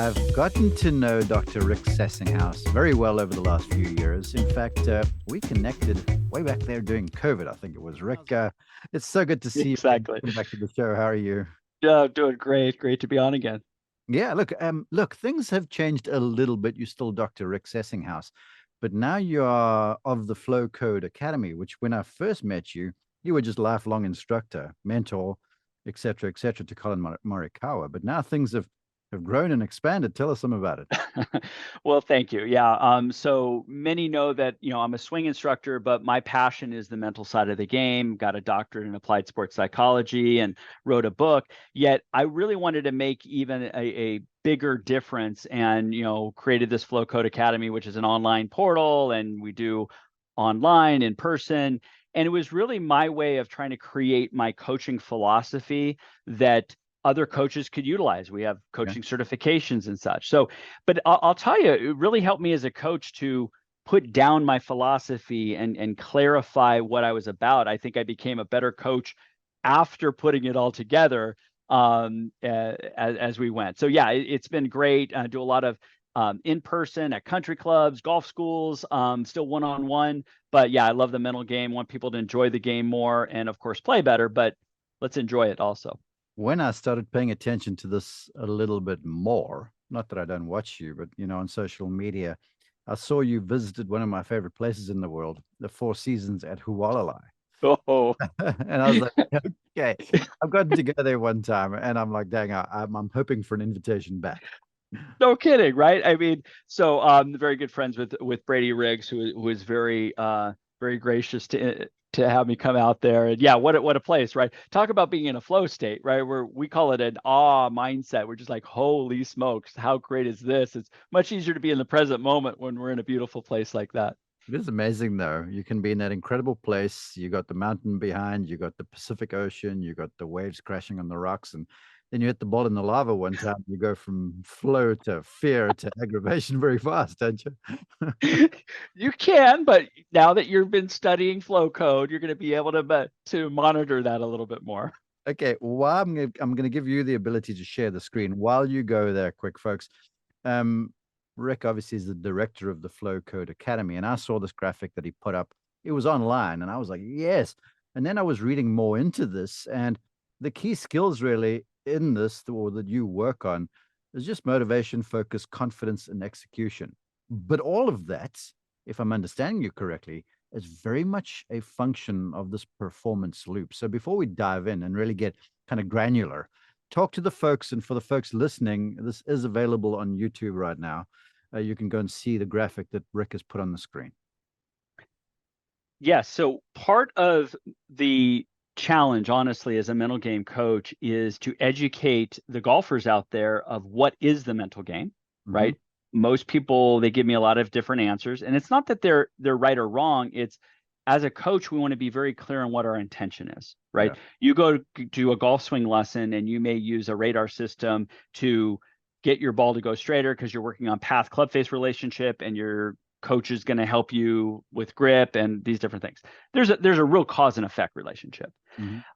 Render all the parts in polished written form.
I've gotten to know Dr. Rick Sessinghaus very well over the last few years. In fact, we connected way back there during COVID, I think it was. Rick, it's so good to see you again. Exactly. Welcome back to the show. How are you? Yeah, doing great. Great to be on again. Yeah, look, things have changed a little bit. You're still Dr. Rick Sessinghaus, but now you are of the FlowCode Academy, which when I first met you, you were just lifelong instructor, mentor, et cetera, to Collin Morikawa. But now things have grown and expanded. Tell us some about it. Well, thank you. Yeah. So many know that, I'm a swing instructor, but my passion is the mental side of the game. Got a doctorate in applied sports psychology and wrote a book. Yet I really wanted to make even a bigger difference and, created this Flow Code Academy, which is an online portal, and we do online, in person. And it was really my way of trying to create my coaching philosophy that other coaches could utilize. We have coaching certifications and such. So, but I'll tell you, it really helped me as a coach to put down my philosophy and clarify what I was about. I think I became a better coach after putting it all together as we went. So yeah, it's been great. I do a lot of in person at country clubs, golf schools, still one-on-one. But yeah, I love the mental game. Want people to enjoy the game more and of course play better, but let's enjoy it also. When I started paying attention to this a little bit more, not that I don't watch you, but on social media, I saw you visited one of my favorite places in the world, the Four Seasons at Hualalai. Oh, And I was like, okay, I've gotten to go there one time, and I'm like, dang, I'm hoping for an invitation back. no kidding, right? I mean, so very good friends with Brady Riggs, who is very gracious to have me come out there. And yeah, what a place, right? Talk about being in a flow state, right? Where we call it an awe mindset. We're just like, holy smokes, how great is this? It's much easier to be in the present moment when we're in a beautiful place like that. It is amazing, though. You can be in that incredible place. You got the mountain behind, you got the Pacific Ocean, you got the waves crashing on the rocks, and then you hit the ball in the lava one time. You go from flow to fear to aggravation very fast, don't you? You can, but now that you've been studying flow code, you're going to be able to monitor that a little bit more. Okay, well, I'm gonna give you the ability to share the screen while you go there, quick folks. Um, Rick obviously is the director of the Flow Code Academy, and I saw this graphic that he put up. It was online, and I was like, yes. And then I was reading more into this, and the key skills really in this, or that you work on, is just motivation, focus, confidence, and execution. But all of that, if I'm understanding you correctly, is very much a function of this performance loop. So before we dive in and really get kind of granular, talk to the folks. And for the folks listening, this is available on YouTube right now. You can go and see the graphic that Rick has put on the screen. Yes. So part of the challenge, honestly, as a mental game coach is to educate the golfers out there of what is the mental game, right? Most people, they give me a lot of different answers, and it's not that they're right or wrong. It's as a coach, we want to be very clear on what our intention is, right? Yeah. You go to a golf swing lesson and you may use a radar system to get your ball to go straighter because you're working on path club face relationship and your coach is going to help you with grip and these different things. There's a real cause and effect relationship.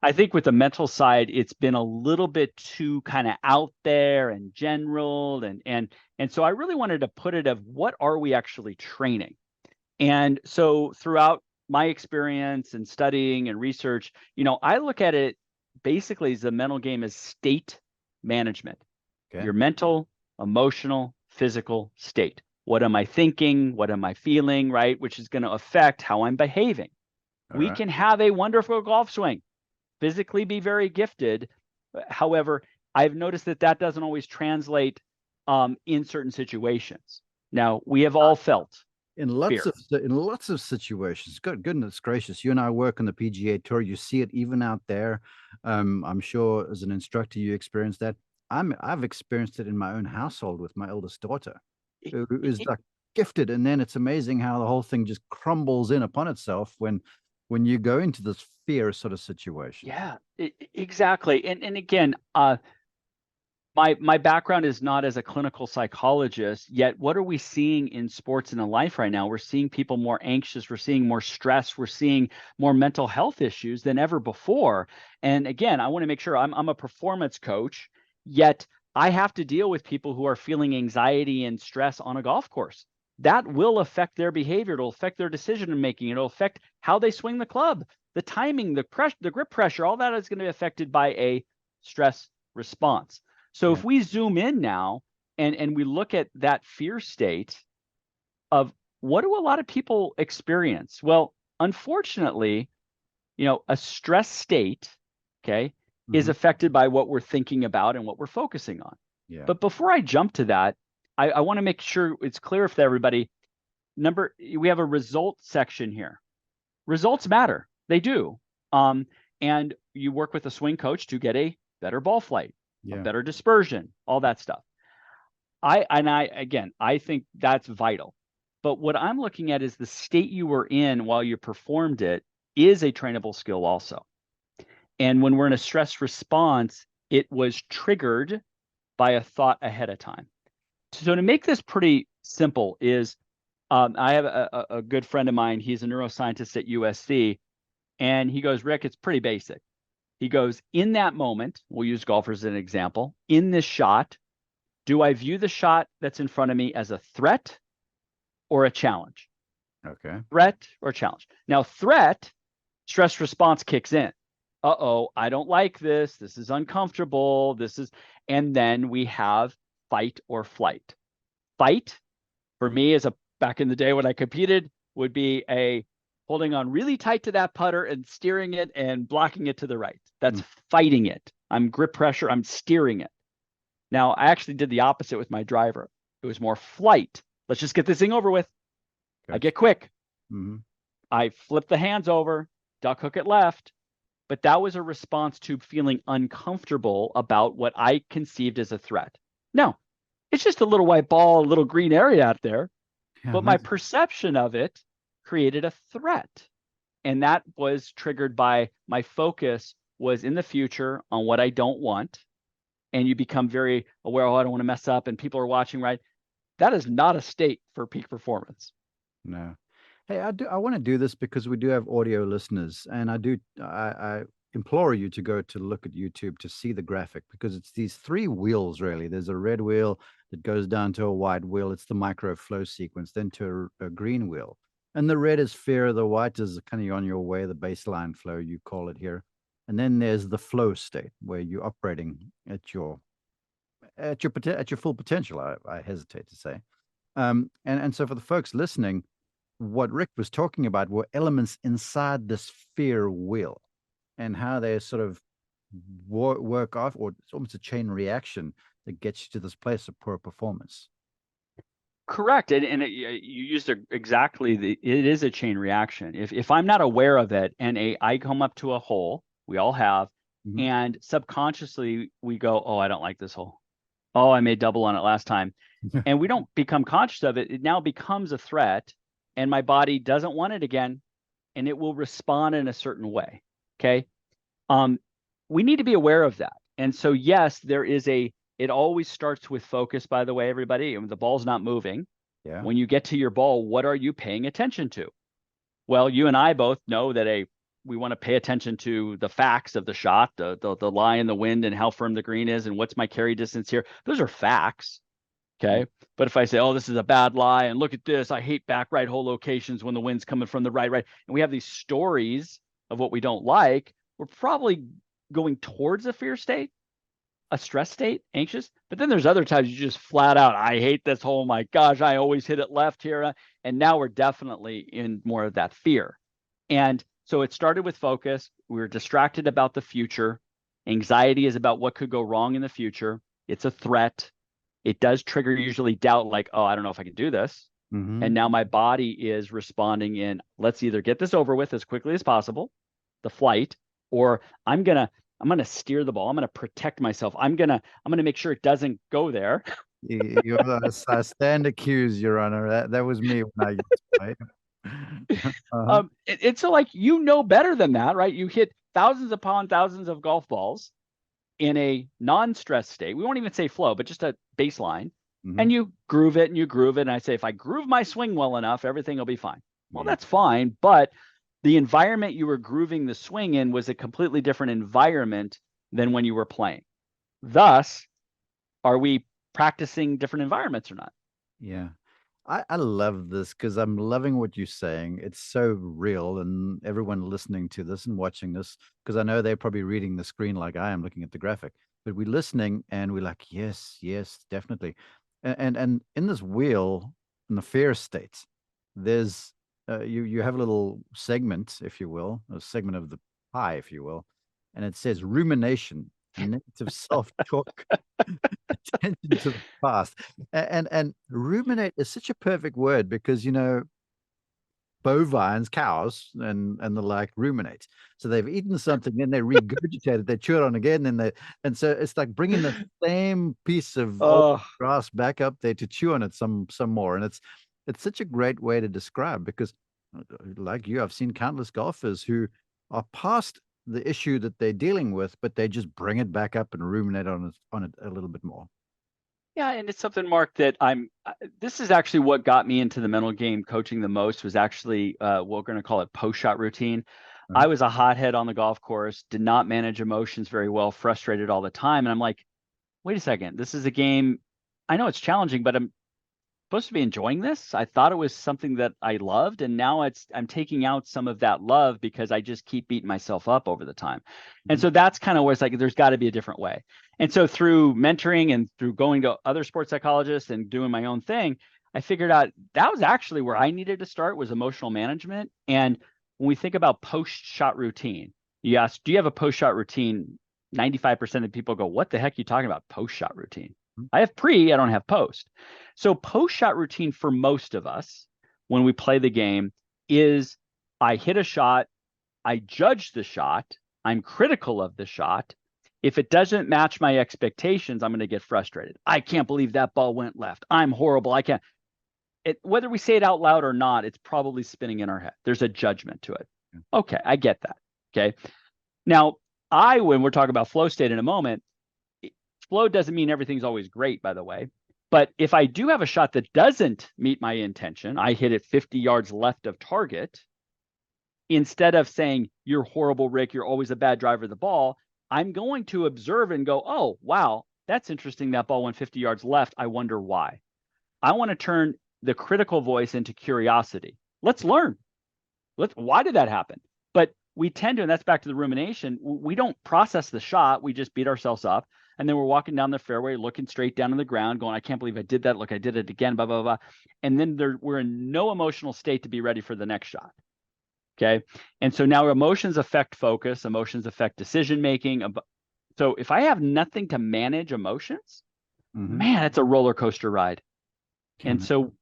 I think with the mental side, it's been a little bit too kind of out there and general, and so I really wanted to put it of what are we actually training. And so throughout my experience and studying and research, I look at it basically as the mental game is state management. Okay. Your mental, emotional, physical state. What am I thinking? What am I feeling, right? Which is going to affect how I'm behaving. We can have a wonderful golf swing, physically be very gifted. However, I've noticed that doesn't always translate in certain situations. Now, we have all felt in fear. lots of situations. Goodness gracious, you and I work on the PGA Tour. You see it even out there. I'm sure as an instructor you experienced that. I've experienced it in my own household with my eldest daughter, who is like gifted, and then it's amazing how the whole thing just crumbles in upon itself when you go into this fear sort of situation. Yeah, exactly. And again, my background is not as a clinical psychologist, yet what are we seeing in sports and in life right now? We're seeing people more anxious, we're seeing more stress, we're seeing more mental health issues than ever before. And again, I want to make sure I'm a performance coach, yet I have to deal with people who are feeling anxiety and stress on a golf course. That will affect their behavior. It'll affect their decision making. It'll affect how they swing the club, the timing, the pressure, the grip pressure. All that is going to be affected by a stress response. So if we zoom in now and we look at that fear state of what do a lot of people experience? Well, unfortunately, a stress state, okay, is affected by what we're thinking about and what we're focusing on. Yeah. But before I jump to that, I want to make sure it's clear for everybody. We have a result section here. Results matter. They do. And you work with a swing coach to get a better ball flight, a better dispersion, all that stuff. I think that's vital. But what I'm looking at is the state you were in while you performed it is a trainable skill also. And when we're in a stress response, it was triggered by a thought ahead of time. So to make this pretty simple is, I have a good friend of mine. He's a neuroscientist at USC, and he goes, Rick, it's pretty basic. He goes, in that moment, we'll use golfers as an example, in this shot, do I view the shot that's in front of me as a threat or a challenge? Okay. Threat or challenge. Now, threat, stress response kicks in. Uh-oh, I don't like this. This is uncomfortable. And then we have fight or flight. Fight, for me, back in the day when I competed, would be a holding on really tight to that putter and steering it and blocking it to the right. That's fighting it. I'm grip pressure. I'm steering it. Now, I actually did the opposite with my driver. It was more flight. Let's just get this thing over with. I get quick. I flip the hands over, duck hook it left. But that was a response to feeling uncomfortable about what I conceived as a threat. No, it's just a little white ball, a little green area out there. Yeah, but my perception of it created a threat. And that was triggered by my focus was in the future on what I don't want. And you become very aware, I don't want to mess up, and people are watching, right? That is not a state for peak performance. No. Hey, I want to do this because we do have audio listeners, and I implore you to go to look at YouTube to see the graphic, because it's these three wheels really. There's a red wheel that goes down to a white wheel. It's the micro flow sequence, then to a green wheel. And the red is fear, the white is kind of on your way, the baseline flow, you call it here. And then there's the flow state where you're operating at your full potential, I hesitate to say. And so for the folks listening, what Rick was talking about were elements inside this fear wheel and how they sort of work off, or it's almost a chain reaction that gets you to this place of poor performance. Correct. And you used exactly it is a chain reaction. If I'm not aware of it and I come up to a hole, we all have, and subconsciously we go, oh, I don't like this hole. Oh, I made double on it last time. And we don't become conscious of it. It now becomes a threat. And my body doesn't want it again, and it will respond in a certain way. Okay. We need to be aware of that. And so, yes, it always starts with focus, by the way, everybody. The ball's not moving. Yeah. When you get to your ball, what are you paying attention to? Well, you and I both know that we want to pay attention to the facts of the shot, the lie in the wind and how firm the green is and what's my carry distance here. Those are facts. Okay. But if I say, oh, this is a bad lie, and look at this, I hate back right hole locations when the wind's coming from the right, and we have these stories of what we don't like, we're probably going towards a fear state, a stress state, anxious. But then there's other times you just flat out, I hate this hole. My gosh, I always hit it left here. And now we're definitely in more of that fear. And so it started with focus. We were distracted about the future. Anxiety is about what could go wrong in the future. It's a threat. It does trigger usually doubt, like, oh, I don't know if I can do this. And now my body is responding in, let's either get this over with as quickly as possible, the flight, or I'm gonna steer the ball. I'm gonna protect myself. I'm gonna make sure it doesn't go there. I stand accused, Your Honor. That was me when I used to play. It's so like, better than that, right? You hit thousands upon thousands of golf balls in a non-stress state. We won't even say flow, but just a baseline. And you groove it and you groove it. And I say, if I groove my swing well enough, everything will be fine. Well, that's fine. But the environment you were grooving the swing in was a completely different environment than when you were playing. Thus, Are we practicing different environments or not? Yeah. I love this because I'm loving what you're saying. It's so real, and everyone listening to this and watching this, because I know they're probably reading the screen like I am looking at the graphic, but we're listening and we're like, yes, yes, definitely. And in this wheel, in the fear states, there's you have a little segment, if you will, a segment of the pie, if you will, and it says rumination, negative self-talk, attention to the past. And ruminate is such a perfect word because bovines, cows, and the like ruminate. So they've eaten something, then they regurgitate it, they chew it on again, and so it's like bringing the same piece of old Oh, grass back up there to chew on it some more. And it's such a great way to describe, because like you, I've seen countless golfers who are past the issue that they're dealing with, but they just bring it back up and ruminate on it a little bit more. yeah, and it's something, Mark, that this is actually what got me into the mental game coaching the most, was actually what we're going to call it post-shot routine. I was a hothead on the golf course, did not manage emotions very well, frustrated all the time. And I'm like, wait a second, this is a game. I know it's challenging, but I'm supposed to be enjoying this. I thought it was something that I loved, and now I'm taking out some of that love because I just keep beating myself up over the time. And so that's kind of where it's like there's got to be a different way. And so through mentoring and through going to other sports psychologists and doing my own thing, I figured out that was actually where I needed to start, was emotional management. And when we think about post-shot routine, you ask, do you have a post-shot routine? 95% of people go, what the heck are you talking about, post-shot routine? I have pre, I don't have post. So post-shot routine for most of us when we play the game is I hit a shot, I judge the shot, I'm critical of the shot. If it doesn't match my expectations, I'm going to get frustrated. I can't believe that ball went left. I'm horrible. I can't. Whether we say it out loud or not, it's probably spinning in our head. There's a judgment to it. Okay, I get that. Okay. Now, when we're talking about flow state in a moment, flow doesn't mean everything's always great, by the way. But if I do have a shot that doesn't meet my intention, I hit it 50 yards left of target, instead of saying, you're horrible, Rick, you're always a bad driver of the ball, I'm going to observe and go, oh, wow, that's interesting. That ball went 50 yards left. I wonder why. I want to turn the critical voice into curiosity. Let's learn. Why did that happen? But we tend to, and that's back to the rumination, we don't process the shot. We just beat ourselves up. And then we're walking down the fairway, looking straight down on the ground, going, I can't believe I did that. Look, I did it again, blah, blah, blah. And then we're in no emotional state to be ready for the next shot. Okay. And so now emotions affect focus, emotions affect decision-making. So if I have nothing to manage emotions, man, it's a roller coaster ride. And so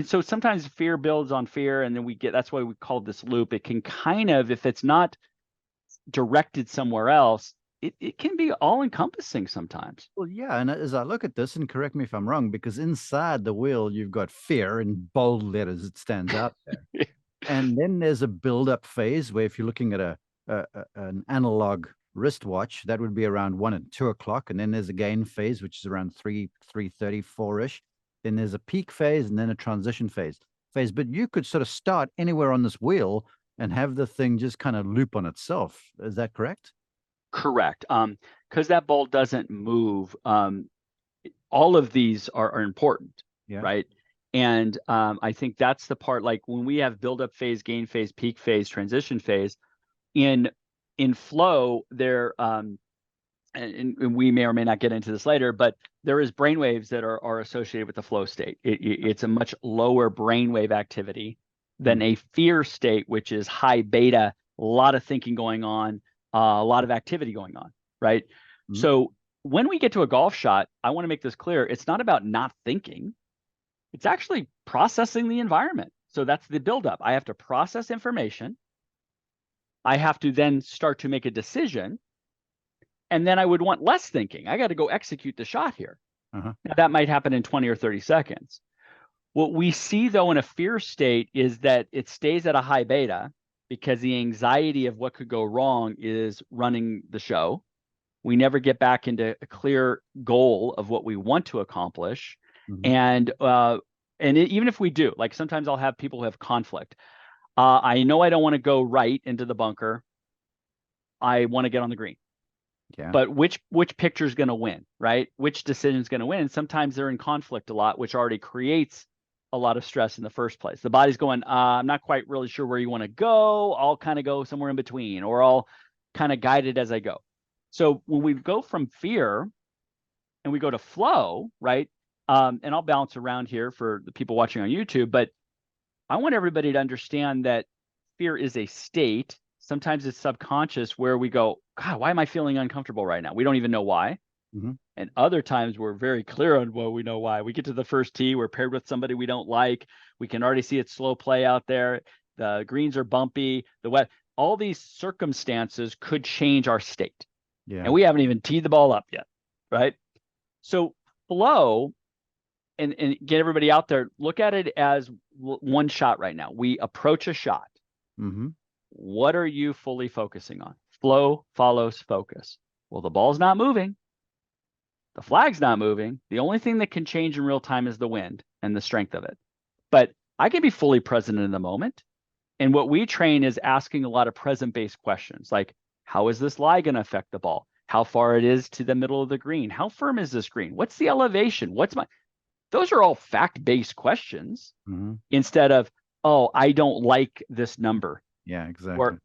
so sometimes fear builds on fear, and then that's why we call this loop. It can kind of, if it's not directed somewhere else, it can be all encompassing sometimes. Well, yeah. And as I look at this, and correct me if I'm wrong, because inside the wheel, you've got fear in bold letters. It stands out there. And then there's a build-up phase where, if you're looking at an analog wristwatch, that would be around 1 and 2 o'clock. And then there's a gain phase, which is around 3:30, 4-ish. Then there's a peak phase, and then a transition phase. But you could sort of start anywhere on this wheel and have the thing just kind of loop on itself. Is that correct? Correct. Because that ball doesn't move. All of these are important, right? And I think that's the part, like when we have build-up phase, gain phase, peak phase, transition phase, in flow, there, and we may or may not get into this later, but there is brainwaves that are associated with the flow state. It's a much lower brainwave activity than a fear state, which is high beta, a lot of thinking going on, a lot of activity going on, right? So when we get to a golf shot, I want to make this clear. It's not about not thinking. It's actually processing the environment. So that's the buildup. I have to process information. I have to then start to make a decision. And then I would want less thinking. I got to go execute the shot here. Now, that might happen in 20 or 30 seconds. What we see, though, in a fear state is that it stays at a high beta because the anxiety of what could go wrong is running the show. We never get back into a clear goal of what we want to accomplish. And even if we do, like sometimes I'll have people who have conflict. I know I don't want to go right into the bunker. I want to get on the green. Yeah. but which picture is going to win, right? Which decision is going to win? And sometimes they're in conflict a lot, which already creates a lot of stress in the first place. The body's going, I'm not quite really sure where you want to go. I'll kind of go somewhere in between, or I'll kind of guide it as I go. So when we go from fear and we go to flow, right? And I'll bounce around here for the people watching on YouTube, but I want everybody to understand that fear is a state. Sometimes it's subconscious where we go, God, why am I feeling uncomfortable right now? We don't even know why. Mm-hmm. And other times we're very clear on what we know why. We get to the first tee, we're paired with somebody we don't like. We can already see it slow play out there. The greens are bumpy, the wet. All these circumstances could change our state. Yeah. And we haven't even teed the ball up yet, right? So flow, and get everybody out there, look at it as one shot right now. We approach a shot. Mm-hmm. What are you fully focusing on? Flow follows focus. Well, the ball's not moving. The flag's not moving. The only thing that can change in real time is the wind and the strength of it. But I can be fully present in the moment. And what we train is asking a lot of present-based questions, like, how is this lie going to affect the ball? How far it is to the middle of the green? How firm is this green? What's the elevation? Those are all fact-based questions instead of, oh, I don't like this number. Yeah, exactly.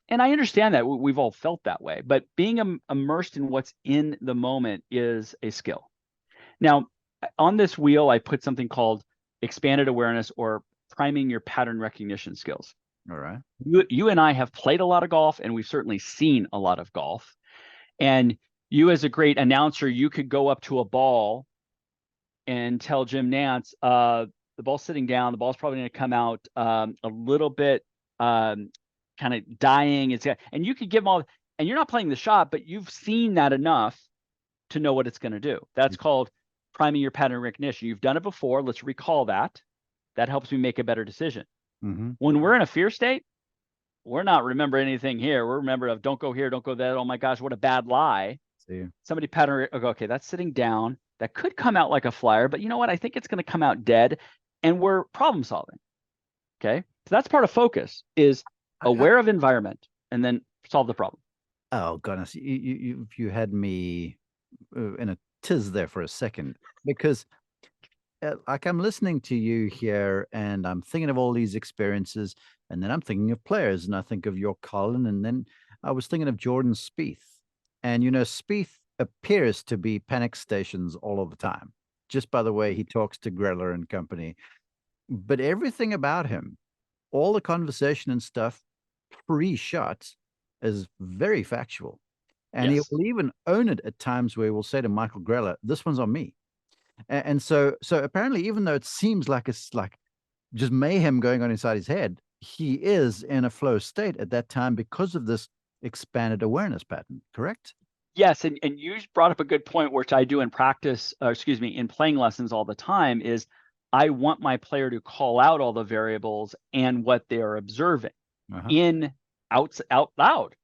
And I understand that we've all felt that way, but being immersed in what's in the moment is a skill. Now, on this wheel, I put something called expanded awareness or priming your pattern recognition skills. All right. You and I have played a lot of golf, and we've certainly seen a lot of golf. And you, as a great announcer, you could go up to a ball and tell Jim Nantz, the ball's sitting down, the ball's probably going to come out a little bit kind of dying. And you could give them all, and you're not playing the shot, but you've seen that enough to know what it's going to do. That's called priming your pattern recognition. You've done it before. Let's recall that. That helps me make a better decision. Mm-hmm. When we're in a fear state, we're not remembering anything here. We're remembering of don't go here, don't go there. Oh my gosh, what a bad lie. See. Somebody pattern, okay, that's sitting down. That could come out like a flyer, but you know what? I think it's going to come out dead, and we're problem solving. Okay, so that's part of focus, is aware of environment and then solve the problem. Oh goodness, you had me in a tiz there for a second, because like I'm listening to you here and I'm thinking of all these experiences, and then I'm thinking of players, and I think of your Collin, and then I was thinking of Jordan Spieth. And Spieth appears to be panic stations all of the time, just by the way he talks to Greller and company. But everything about him, all the conversation and stuff pre-shot, is very factual. And Yes. he will even own it at times, where he will say to Michael Greller, this one's on me. And so apparently, even though it seems like it's like just mayhem going on inside his head, he is in a flow state at that time because of this expanded awareness pattern, correct? Yes, and you brought up a good point, which I do in practice, in playing lessons all the time, is I want my player to call out all the variables and what they are observing out loud.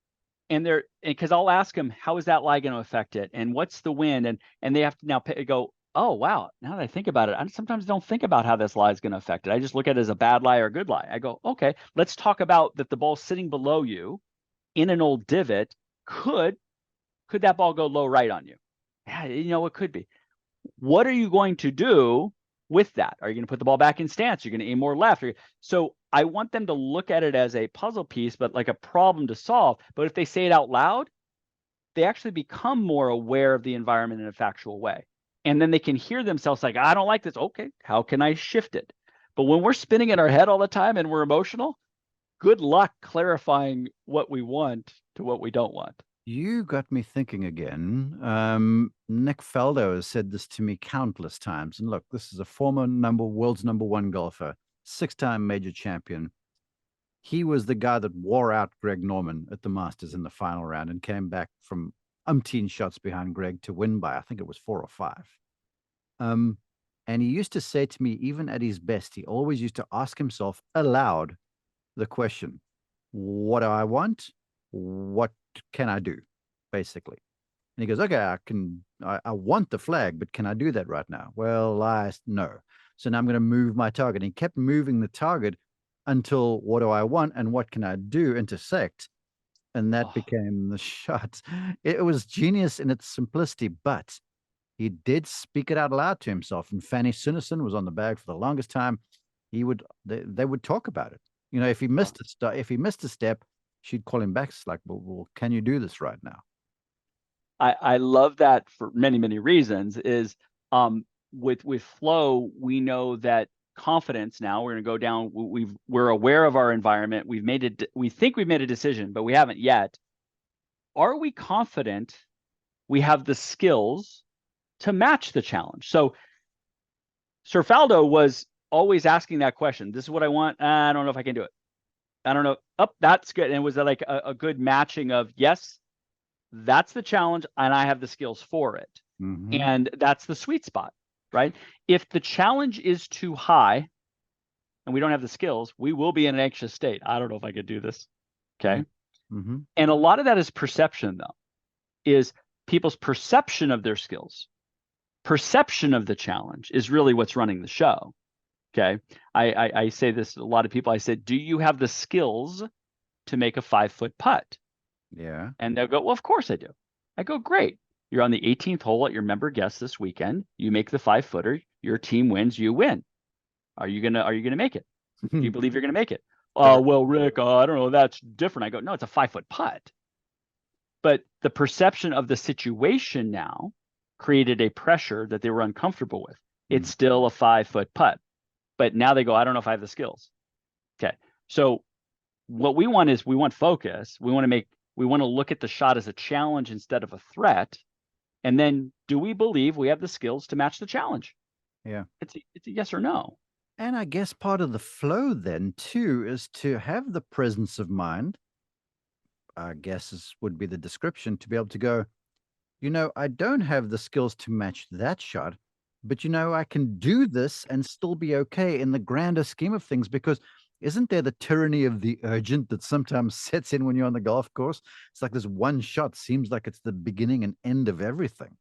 And because I'll ask them, how is that lie going to affect it? And what's the wind? And they have to now go, oh, wow, now that I think about it, I sometimes don't think about how this lie is going to affect it. I just look at it as a bad lie or a good lie. I go, okay, let's talk about that the ball's sitting below you in an old divot. Could that ball go low right on you? Yeah, it could be. What are you going to do with that? Are you going to put the ball back in stance? You're going to aim more left. So I want them to look at it as a puzzle piece, but like a problem to solve. But if they say it out loud, they actually become more aware of the environment in a factual way. And then they can hear themselves like, I don't like this. Okay, how can I shift it? But when we're spinning in our head all the time and we're emotional, good luck clarifying what we want to what we don't want. You got me thinking again. Nick Faldo has said this to me countless times. And look, this is a former world's number one golfer, 6-time major champion. He was the guy that wore out Greg Norman at the Masters in the final round and came back from umpteen shots behind Greg to win by, I think it was 4 or 5. And he used to say to me, even at his best, he always used to ask himself aloud the question, what do I want? What can I do, basically? And he goes, okay, I want the flag, but can I do that right now? Well, no. So now I'm going to move my target. And he kept moving the target until what do I want and what can I do intersect. and that became the shot. It was genius in its simplicity, but he did speak it out loud to himself. And Fanny Sunnison was on the bag for the longest time. They would talk about it. You know, if he missed a step, she'd call him back. It's like, well, can you do this right now? I love that for many, many reasons. Is with flow, we know that confidence, now we're going to go down, we're aware of our environment, we think we've made a decision, but we haven't yet. Are we confident we have the skills to match the challenge? So Sir Faldo was always asking that question. This is what I want. I don't know if I can do it. I don't know. Oh, that's good. And was that like a good matching of, yes, that's the challenge and I have the skills for it. Mm-hmm. And that's the sweet spot, right? If the challenge is too high and we don't have the skills, we will be in an anxious state. I don't know if I could do this. Okay. Mm-hmm. And a lot of that is perception, though, is people's perception of their skills. Perception of the challenge is really what's running the show. Okay. I say this to a lot of people. I said, do you have the skills to make a 5-foot putt? Yeah. And they'll go, well, of course I do. I go, great. You're on the 18th hole at your member guest this weekend. You make the 5-footer. Your team wins. You win. Are you gonna make it? Do you believe you're gonna make it? Oh, well, Rick, I don't know. That's different. I go, no, it's a 5-foot putt. But the perception of the situation now created a pressure that they were uncomfortable with. It's still a 5-foot putt. But now they go, I don't know if I have the skills. Okay. So what we want is we want focus. We want to look at the shot as a challenge instead of a threat. And then do we believe we have the skills to match the challenge? Yeah. It's a yes or no. And I guess part of the flow then too is to have the presence of mind, I guess would be the description, to be able to go, I don't have the skills to match that shot, but I can do this and still be okay in the grander scheme of things, because isn't there the tyranny of the urgent that sometimes sets in when you're on the golf course? It's like this one shot seems like it's the beginning and end of everything.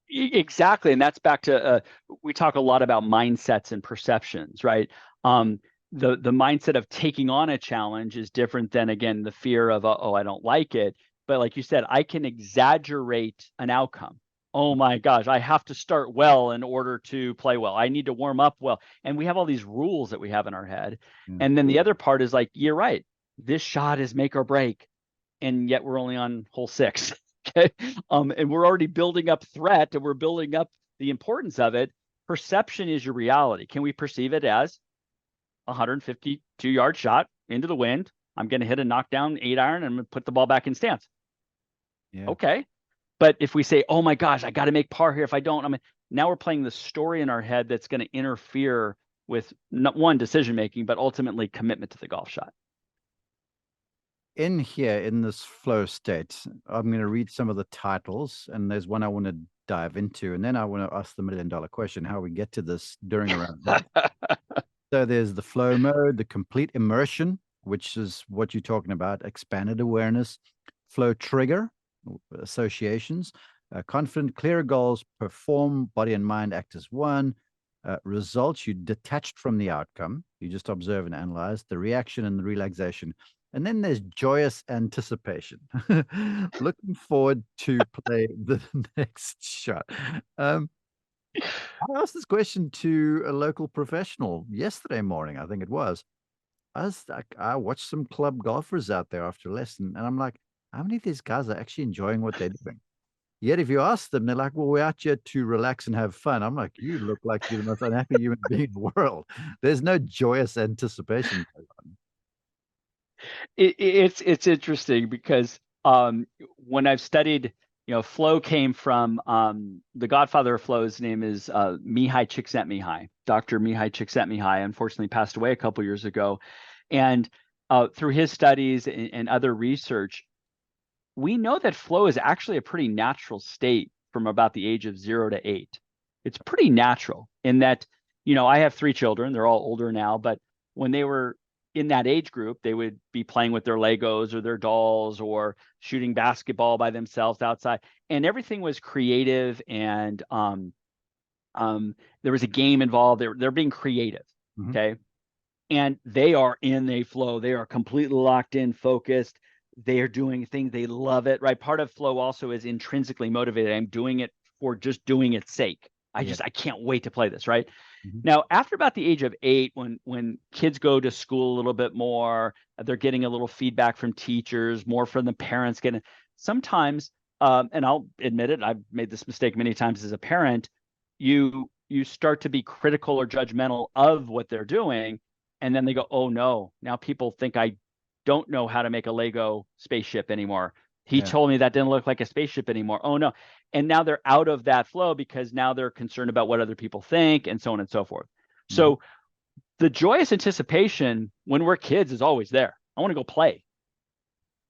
Exactly. And that's back to, we talk a lot about mindsets and perceptions, right? The mindset of taking on a challenge is different than, again, the fear of, oh, I don't like it. But like you said, I can exaggerate an outcome. Oh my gosh, I have to start well in order to play well. I need to warm up well. And we have all these rules that we have in our head. Yeah. And then the other part is like, you're right. This shot is make or break. And yet we're only on hole 6. Okay. And we're already building up threat and we're building up the importance of it. Perception is your reality. Can we perceive it as a 152-yard shot into the wind? I'm going to hit a knockdown 8-iron and I'm going to put the ball back in stance. Yeah. Okay. But if we say, oh my gosh, I got to make par here. If I don't, now we're playing the story in our head that's going to interfere with not one decision making, but ultimately commitment to the golf shot. In here, in this flow state, I'm going to read some of the titles, and there's one I want to dive into, and then I want to ask the million-dollar question: how we get to this during a round. So there's the flow mode, the complete immersion, which is what you're talking about, expanded awareness, flow trigger, associations, confident, clear goals, perform, body and mind act as one, results, you detached from the outcome, you just observe and analyze, the reaction and the relaxation. And then there's joyous anticipation, looking forward to play the next shot. I asked this question to a local professional yesterday morning, I think it was. I watched some club golfers out there after a lesson, and I'm like, how many of these guys are actually enjoying what they're doing? Yet if you ask them, they're like, well, we're out here to relax and have fun. I'm like, you look like you're the most unhappy human being in the world. There's no joyous anticipation going on. It's interesting because when I've studied, flow came from the godfather of flow. His name is Mihai Csikszentmihalyi. Dr. Mihai Csikszentmihalyi unfortunately passed away a couple years ago. And through his studies and other research, we know that flow is actually a pretty natural state from about the age of 0 to 8. It's pretty natural in that, I have 3 children. They're all older now, but when they were in that age group, they would be playing with their Legos or their dolls or shooting basketball by themselves outside, and everything was creative, and there was a game involved. They're being creative. Mm-hmm. Okay. And they are in a flow. They are completely locked in, focused. They are doing things, they love it, right? Part of flow also is intrinsically motivated. I'm doing it for just doing its sake. I can't wait to play this, right? Mhm. Now, after about the age of 8, when kids go to school a little bit more, they're getting a little feedback from teachers, more from the parents. Getting sometimes, and I'll admit it, I've made this mistake many times as a parent. You start to be critical or judgmental of what they're doing, and then they go, "Oh no, now people think I don't know how to make a Lego spaceship anymore. He Yeah. told me that didn't look like a spaceship anymore. Oh no." And now they're out of that flow because now they're concerned about what other people think and so on and so forth. Mhm. So the joyous anticipation when we're kids is always there. I want to go play.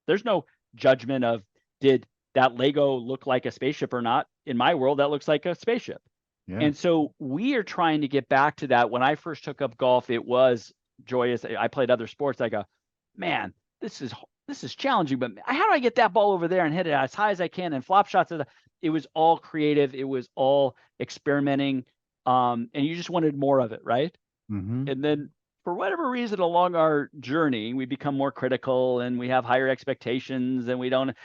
There's no judgment of, did that Lego look like a spaceship or not? In my world, that looks like a spaceship. Yeah. And so we are trying to get back to that. When I first took up golf, it was joyous. I played other sports. I go, man, this is challenging, but how do I get that ball over there and hit it as high as I can and flop shots? It was all creative. It was all experimenting. And you just wanted more of it, right? Mhm. And then for whatever reason along our journey, we become more critical and we have higher expectations and we don't,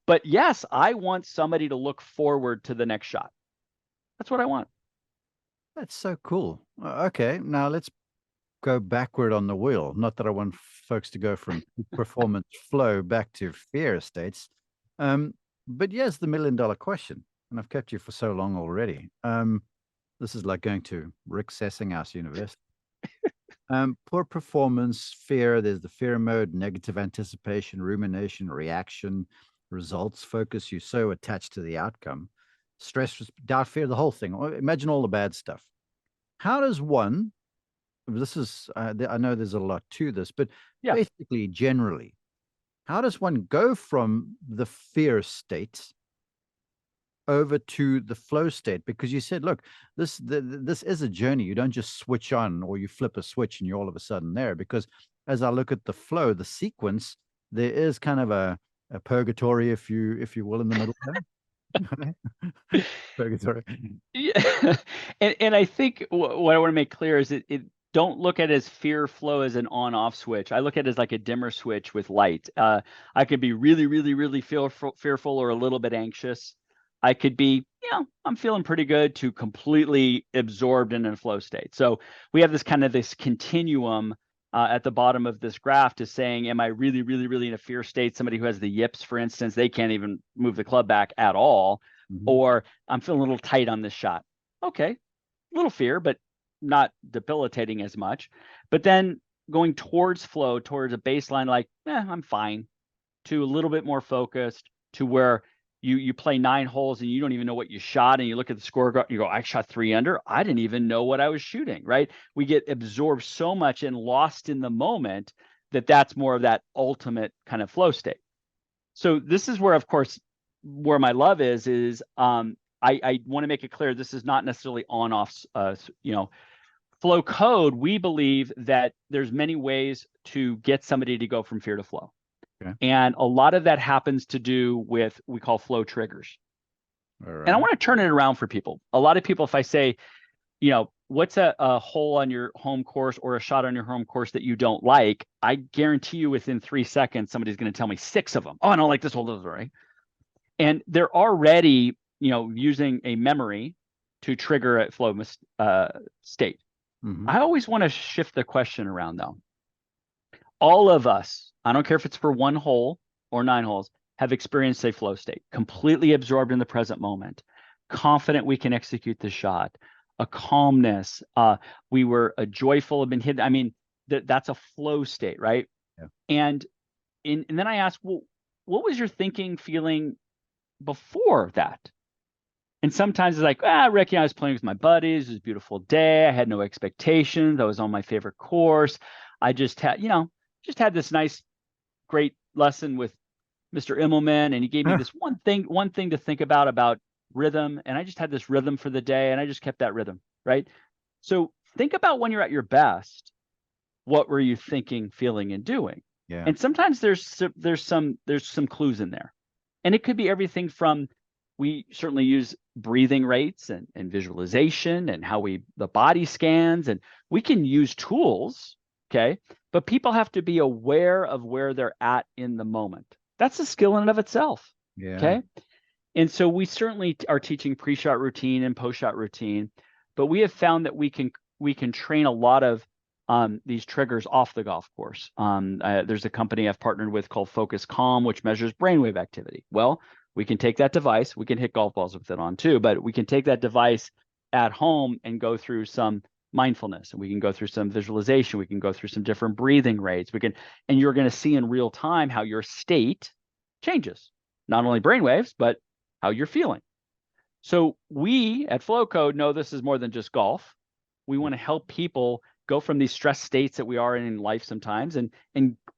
but yes, I want somebody to look forward to the next shot. That's what I want. That's so cool. Okay, now let's go backward on the wheel. Not that I want folks to go from performance flow back to fear states. Um, but here's the $1 million question, and I've kept you for so long already. This is like going to Rick Sessinghaus University. Poor performance, fear. There's the fear mode, negative anticipation, rumination, reaction, results, focus. You're so attached to the outcome. Stress, doubt, fear, the whole thing. Imagine all the bad stuff. How does one, this is, I know there's a lot to this, but Yeah. basically, generally, how does one go from the fear state over to the flow state? Because you said, look, this is a journey. You don't just switch on or you flip a switch and you're all of a sudden there. Because as I look at the flow, the sequence, there is kind of a purgatory, if you will, in the middle there. Purgatory. Yeah. And I think what I want to make clear is it don't look at it as fear flow as an on-off switch. I look at it as like a dimmer switch with light. I could be really, really, really fearful or a little bit anxious. I could be, I'm feeling pretty good to completely absorbed in a flow state. So we have this continuum at the bottom of this graph to saying, am I really, really, really in a fear state? Somebody who has the yips, for instance, they can't even move the club back at all. Mhm. Or I'm feeling a little tight on this shot. Okay, a little fear, but not debilitating as much. But then going towards flow, towards a baseline, like, I'm fine, to a little bit more focused, to where you play 9 holes and you don't even know what you shot, and you look at the score, you go, I shot 3 under. I didn't even know what I was shooting, right? We get absorbed so much and lost in the moment that's more of that ultimate kind of flow state. So this is where, of course, where my love is I want to make it clear, this is not necessarily on off, FlowCode. We believe that there's many ways to get somebody to go from fear to flow. Okay. And a lot of that happens to do with, we call flow triggers. All And I right. want to turn it around for people. A lot of people, if I say, what's a hole on your home course or a shot on your home course that you don't like, I guarantee you within 3 seconds, somebody's going to tell me 6 of them. Oh, I don't like this hole, right? And they're already, using a memory to trigger a flow state. Mhm. I always want to shift the question around, though. All of us, I don't care if it's for 1 hole or 9 holes, have experienced a flow state, completely absorbed in the present moment, confident we can execute the shot, a calmness. We were joyful, have been hidden. I mean, that's a flow state, right? Yeah. And then I asked, well, what was your thinking, feeling before that? And sometimes it's like, Ricky, I was playing with my buddies. It was a beautiful day. I had no expectations. I was on my favorite course. I just had this nice, great lesson with Mr. Immelman, and he gave me this one thing to think about rhythm. And I just had this rhythm for the day, and I just kept that rhythm, right? So think about when you're at your best, what were you thinking, feeling, and doing? Yeah. And sometimes there's some clues in there. And it could be everything from, we certainly use breathing rates and visualization and how the body scans, and we can use tools Okay. But people have to be aware of where they're at in the moment. That's a skill in and of itself. Yeah. Okay. And so we certainly are teaching pre-shot routine and post-shot routine, but we have found that we can train a lot of these triggers off the golf course. There's a company I've partnered with called Focus Calm, which measures brainwave activity. Well, we can take that device, we can hit golf balls with it on too, but we can take that device at home and go through some mindfulness, and we can go through some visualization, we can go through some different breathing rates, and you're going to see in real time how your state changes, not only brainwaves, but how you're feeling. So we at FlowCode know this is more than just golf. We want to help people go from these stress states that we are in life sometimes and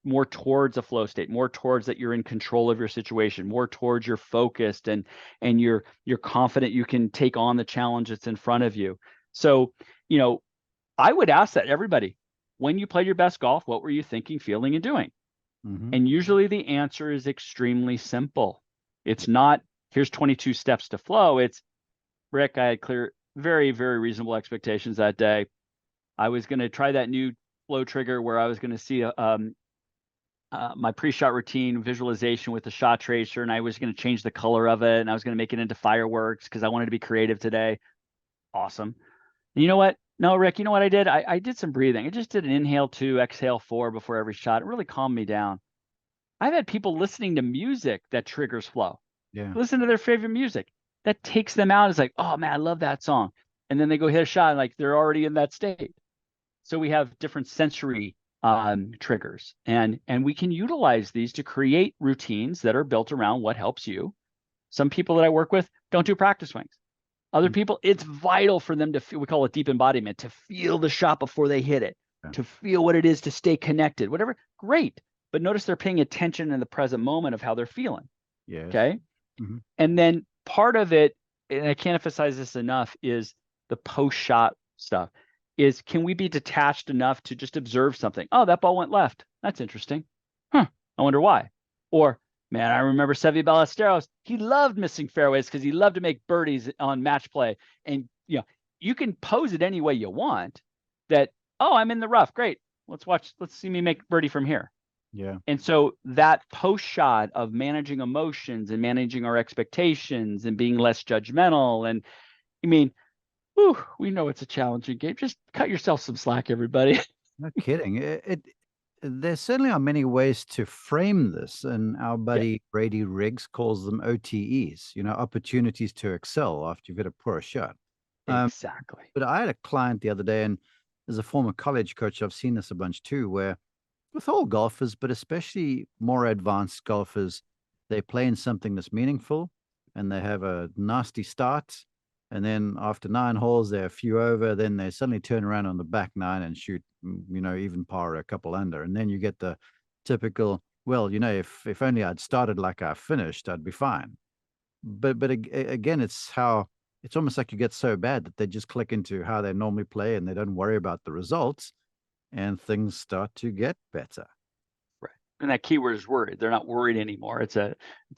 more towards a flow state, more towards that you're in control of your situation, more towards you're focused and you're confident you can take on the challenge that's in front of you. So, I would ask that everybody, when you played your best golf, what were you thinking, feeling, and doing? Mm-hmm. And usually the answer is extremely simple. It's not, here's 22 steps to flow. It's, Rick, I had very, very reasonable expectations that day. I was going to try that new flow trigger where I was going to see my pre-shot routine visualization with the shot tracer, and I was going to change the color of it, and I was going to make it into fireworks because I wanted to be creative today. Awesome. And you know what? No, Rick, you know what I did? I did some breathing. I just did an inhale 2, exhale 4 before every shot. It really calmed me down. I've had people listening to music that triggers flow. Yeah. Listen to their favorite music. That takes them out. It's like, oh man, I love that song. And then they go hit a shot and like they're already in that state. So we have different sensory triggers, and we can utilize these to create routines that are built around what helps you. Some people that I work with don't do practice swings. Other people, it's vital for them to feel, we call it deep embodiment, to feel the shot before they hit it, to feel what it is to stay connected, whatever. Great. But notice they're paying attention in the present moment of how they're feeling. Yes. Okay. Mm-hmm. And then part of it, and I can't emphasize this enough, is the post-shot stuff. Is can we be detached enough to just observe something? Oh, that ball went left. That's interesting. I wonder why. Or, man, I remember Seve Ballesteros. He loved missing fairways because he loved to make birdies on match play. And you can pose it any way you want. That, oh, I'm in the rough. Great. Let's see me make birdie from here. Yeah. And so that post shot of managing emotions and managing our expectations and being less judgmental. And I mean, we know it's a challenging game. Just cut yourself some slack, everybody. No kidding. There certainly are many ways to frame this, and our buddy Brady Riggs calls them OTEs, opportunities to excel after you've hit a poor shot. Exactly. But I had a client the other day, and as a former college coach, I've seen this a bunch too, where with all golfers, but especially more advanced golfers, they play in something that's meaningful, and they have a nasty start. And then after 9 holes, they're a few over. Then they suddenly turn around on the back 9 and shoot, even par or a couple under. And then you get the typical, well, if only I'd started like I finished, I'd be fine. But again, it's almost like you get so bad that they just click into how they normally play and they don't worry about the results, and things start to get better. Right. And that keyword is worried. They're not worried anymore. It's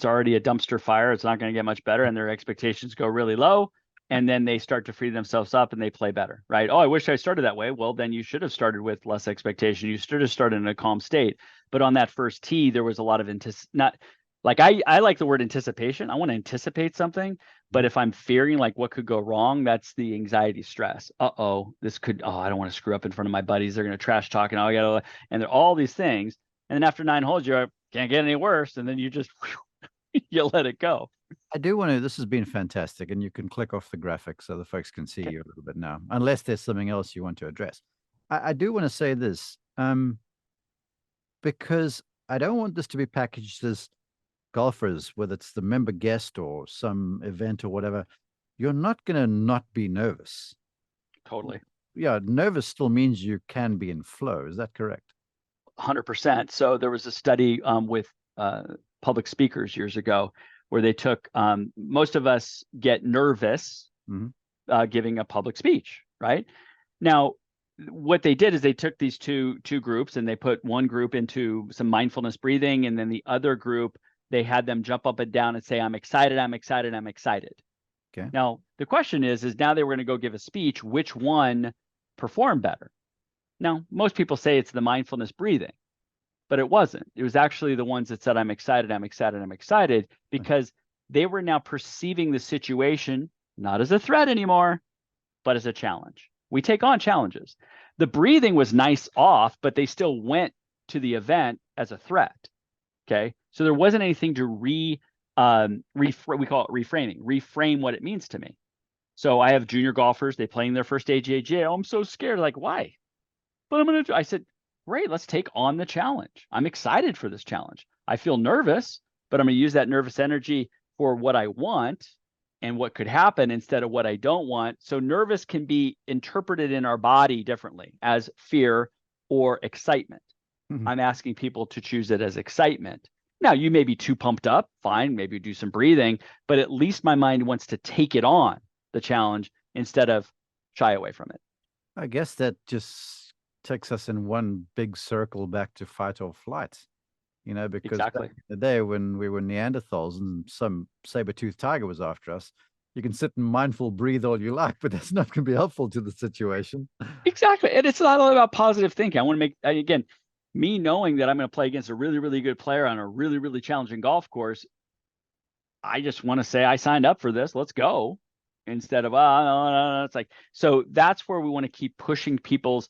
already a dumpster fire. It's not going to get much better, and their expectations go really low. And then they start to free themselves up and they play better, right? Oh, I wish I started that way. Well, then you should have started with less expectation. You should have started in a calm state. But on that first tee, there was a lot of I like the word anticipation. I want to anticipate something. But if I'm fearing like what could go wrong, that's the anxiety stress. I don't want to screw up in front of my buddies. They're going to trash talk and there are all these things. And then after 9 holes, you're can't get any worse. And then you just, you let it go. I do want to, this has been fantastic, and you can click off the graphic so the folks can see you a little bit now, unless there's something else you want to address. I do want to say this, because I don't want this to be packaged as golfers, whether it's the member guest or some event or whatever. You're not going to not be nervous. Totally. Yeah, nervous still means you can be in flow. Is that correct? 100%. So there was a study with public speakers years ago where they took, most of us get nervous giving a public speech, right? Now, what they did is they took these two groups and they put one group into some mindfulness breathing, and then the other group, they had them jump up and down and say, I'm excited, I'm excited, I'm excited. Okay. Now, the question is now they were going to go give a speech, which one performed better? Now, most people say it's the mindfulness breathing, but it wasn't. It was actually the ones that said, I'm excited, I'm excited, I'm excited, because they were now perceiving the situation not as a threat anymore, but as a challenge. We take on challenges. The breathing was nice off, but they still went to the event as a threat. Okay. So there wasn't anything to we call it reframing, reframe what it means to me. So I have junior golfers, they playing their first AJGA. Oh, I'm so scared. Like, why? But I said, great, let's take on the challenge. I'm excited for this challenge. I feel nervous, but I'm going to use that nervous energy for what I want and what could happen instead of what I don't want. So nervous can be interpreted in our body differently as fear or excitement. Mhm. I'm asking people to choose it as excitement. Now, you may be too pumped up, fine, maybe do some breathing, but at least my mind wants to take it on, the challenge, instead of shy away from it. I guess that just takes us in one big circle back to fight or flight, because Exactly. back in the day when we were Neanderthals and some saber-toothed tiger was after us, you can sit and mindful breathe all you like, but that's not going to be helpful to the situation. Exactly. And it's not all about positive thinking. I want to make, again, me knowing that I'm going to play against a really, really good player on a really, really challenging golf course, I just want to say I signed up for this. Let's go. Instead of, no. It's like, so that's where we want to keep pushing people's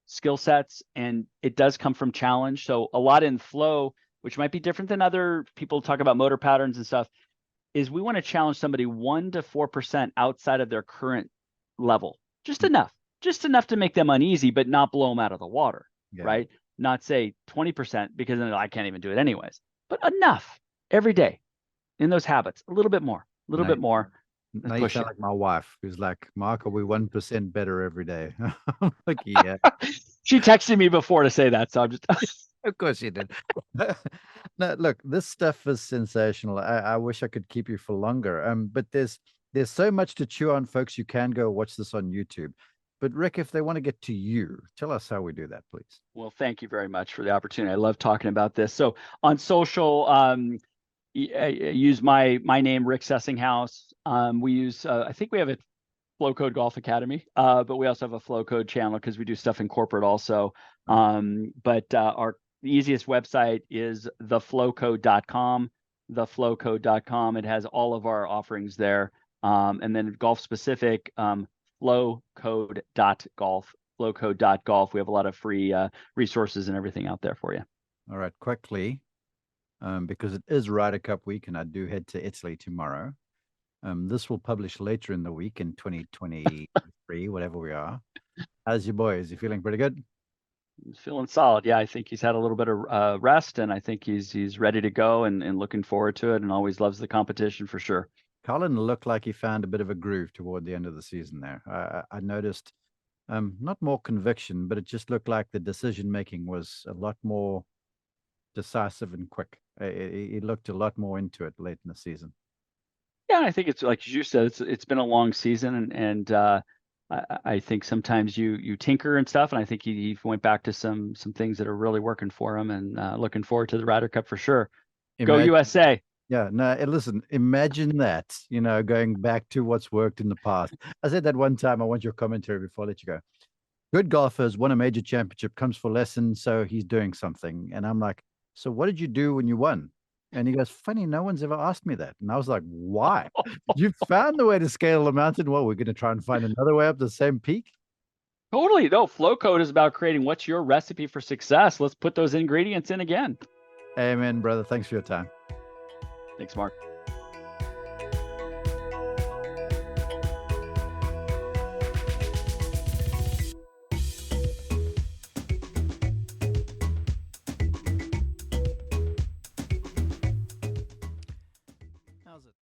skill sets. And it does come from challenge. So a lot in flow, which might be different than other people talk about motor patterns and stuff, is we want to challenge somebody 1 to 4% outside of their current level. Just enough to make them uneasy, but not blow them out of the water, right? Not say 20% because then I can't even do it anyways, but enough every day in those habits, a little bit more. Now you sound like my wife, who's like, Mark, are we 1% better every day? I'm like, yeah. She texted me before to say that, so I'm just. Of course you did. No, look, this stuff is sensational. I wish I could keep you for longer. But there's so much to chew on, folks. You can go watch this on YouTube. But Rick, if they want to get to you, tell us how we do that, please. Well, thank you very much for the opportunity. I love talking about this. So on social, use my name, Rick Sessinghaus. We use, I think we have a FlowCode Golf Academy, but we also have a FlowCode channel because we do stuff in corporate also. But our easiest website is theflowcode.com, theflowcode.com. It has all of our offerings there. And then golf specific, flowcode.golf, flowcode.golf. We have a lot of free resources and everything out there for you. All right, quickly, because it is Ryder Cup week and I do head to Italy tomorrow. This will publish later in the week in 2023, whatever we are. How's your boy? Is he feeling pretty good? He's feeling solid. Yeah, I think he's had a little bit of rest, and I think he's ready to go and looking forward to it, and always loves the competition for sure. Collin looked like he found a bit of a groove toward the end of the season there. I noticed not more conviction, but it just looked like the decision-making was a lot more decisive and quick. He looked a lot more into it late in the season. Yeah, I think it's like you said, it's been a long season, and I think sometimes you tinker and stuff, and I think he went back to some things that are really working for him, and looking forward to the Ryder Cup for sure. Go USA. Yeah, no, listen, imagine that, going back to what's worked in the past. I said that one time. I want your commentary before I let you go. Good golfers won a major championship, comes for lessons, so he's doing something. And I'm like, so what did you do when you won? And he goes, funny, no one's ever asked me that. And I was like, why? You found the way to scale the mountain. Well, we're going to try and find another way up the same peak. Totally. No, FlowCode is about creating what's your recipe for success. Let's put those ingredients in again. Amen, brother. Thanks for your time. Thanks, Mark.